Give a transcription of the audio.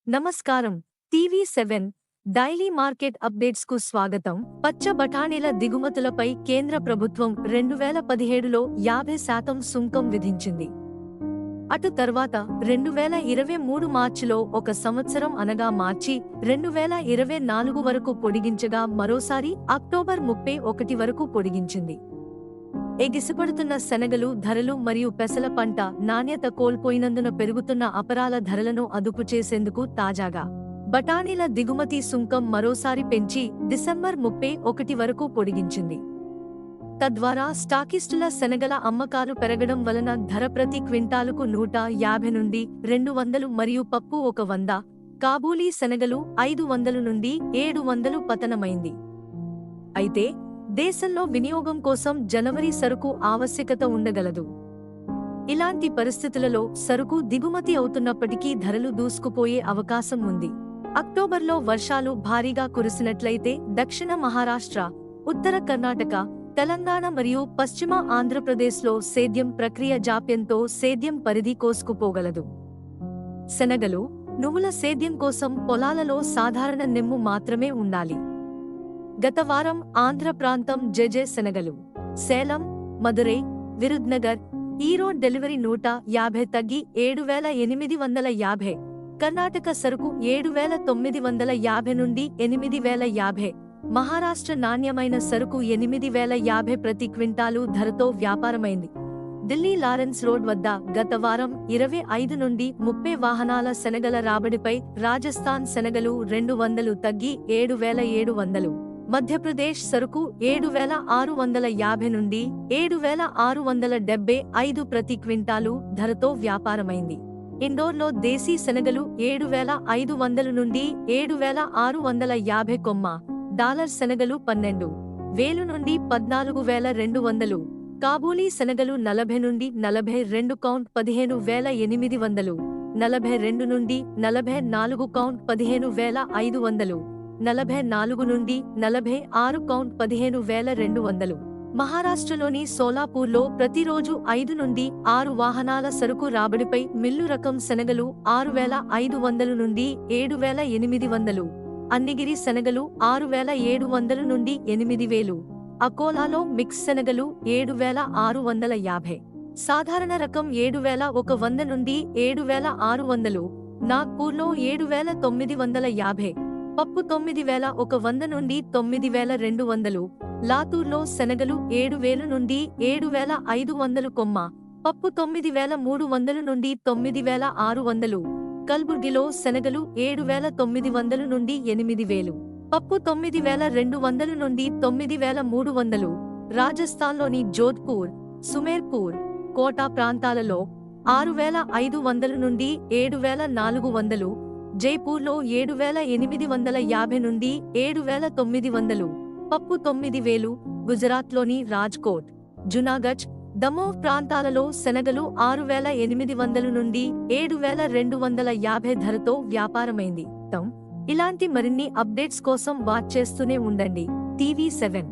నమస్కారం. టీవీ7 daily market updates కు స్వాగతం. పచ్చ బఠానీల దిగుమతులపై కేంద్ర ప్రభుత్వం 2017లో 50% సుంకం విధించింది. అటు తర్వాత 2023 మార్చిలో ఒక సంవత్సరం అనగా మార్చి 2024 వరకు పొడిగించగా మరోసారి అక్టోబర్ 31 వరకు పొడిగించింది. ఎగిసిపడుతున్న శనగలు ధరలు మరియు పెసల పంట నాణ్యత కోల్పోయినందున పెరుగుతున్న అపరాల ధరలను అదుపు చేసేందుకు తాజాగా బఠానీల దిగుమతి సుంకం మరోసారి పెంచి డిసెంబర్ 31 వరకు పొడిగించింది. తద్వారా స్టాకిస్టుల శనగల అమ్మకాలు పెరగడం వలన ధర ప్రతి క్వింటాలుకు 150 నుండి 200 మరియు పప్పు 100, కాబూలీ శనగలు 500 నుండి 700 పతనమైంది. అయితే దేశంలో వినియోగం కోసం జనవరి సరుకు ఆవశ్యకత ఉండగలదు. ఇలాంటి పరిస్థితులలో సరుకు దిగుమతి అవుతున్నప్పటికీ ధరలు దూసుకుపోయే అవకాశం ఉంది. అక్టోబర్లో వర్షాలు భారీగా కురిసినట్లయితే దక్షిణ మహారాష్ట్ర, ఉత్తర కర్ణాటక, తెలంగాణ మరియు పశ్చిమ ఆంధ్రప్రదేశ్లో సేద్యం ప్రక్రియ జాప్యంతో సేద్యం పరిధి కోసుకుపోగలదు. శనగలు, నువ్వుల సేద్యం కోసం పొలాలలో సాధారణ నెమ్ము మాత్రమే ఉండాలి. గత వారం ఆంధ్ర ప్రాంతం జెజె శనగలు, సేలం, మదురై, విరుద్నగర్, ఈరోడ్ డెలివరీ 150 తగ్గి 7850, కర్ణాటక సరుకు 7950 నుండి 8050, మహారాష్ట్ర నాణ్యమైన సరుకు 8050 ప్రతి క్వింటాలు ధరతో వ్యాపారమైంది. ఢిల్లీ లారెన్స్ రోడ్ వద్ద గత వారం 25 నుండి 30 వాహనాల శనగల రాబడిపై రాజస్థాన్ శనగలు 200 తగ్గి 7700, మధ్యప్రదేశ్ సరుకు 7650 నుండి 7675 ప్రతి క్వింటాలు ధరతో వ్యాపారమైంది. ఇండోర్లో దేశీ శనగలు 7500 నుండి 7650 కొమ్మ, డాలర్ శనగలు 12,000 నుండి 14,200, కాబూలీ శనగలు 40 నుండి 42 కౌంట్ 15,800, 42 నుండి 44 కౌంట్ 15,500, 44 నుండి 46 కౌంట్ 15,200. మహారాష్ట్రలోని సోలాపూర్లో ప్రతిరోజు 5 నుండి 6 వాహనాల సరుకు రాబడిపై మిల్లు రకం శనగలు 6500 నుండి 7800, అన్నిగిరి శనగలు 6700 నుండి 8000, అకోలాలో మిక్స్ శనగలు 7650, సాధారణ రకం 7100 నుండి 7600, నాగ్పూర్లో 7950, పప్పు 9100 నుండి 9200, లాతూర్లో శనగలు 7000 నుండి 7500 కొమ్మ, పప్పు 9300 నుండి 9600, కల్బుర్గిలో శనగలు 7900 నుండి 8000, పప్పు 9200 నుండి 9300, రాజస్థాన్లోని జోధ్పూర్, సుమేర్పూర్, కోటా ప్రాంతాలలో 6500 నుండి 7400, జైపూర్లో 7850 నుండి 7900, పప్పు 9000, గుజరాత్లోని రాజ్కోట్, జునాగఢ్, దమోహ్ ప్రాంతాలలో శనగలు 6800 నుండి 7250 ధరతో వ్యాపారమైంది. ఇలాంటి మరిన్ని అప్డేట్స్ కోసం వాచ్ చేస్తూనే ఉండండి టీవీ7.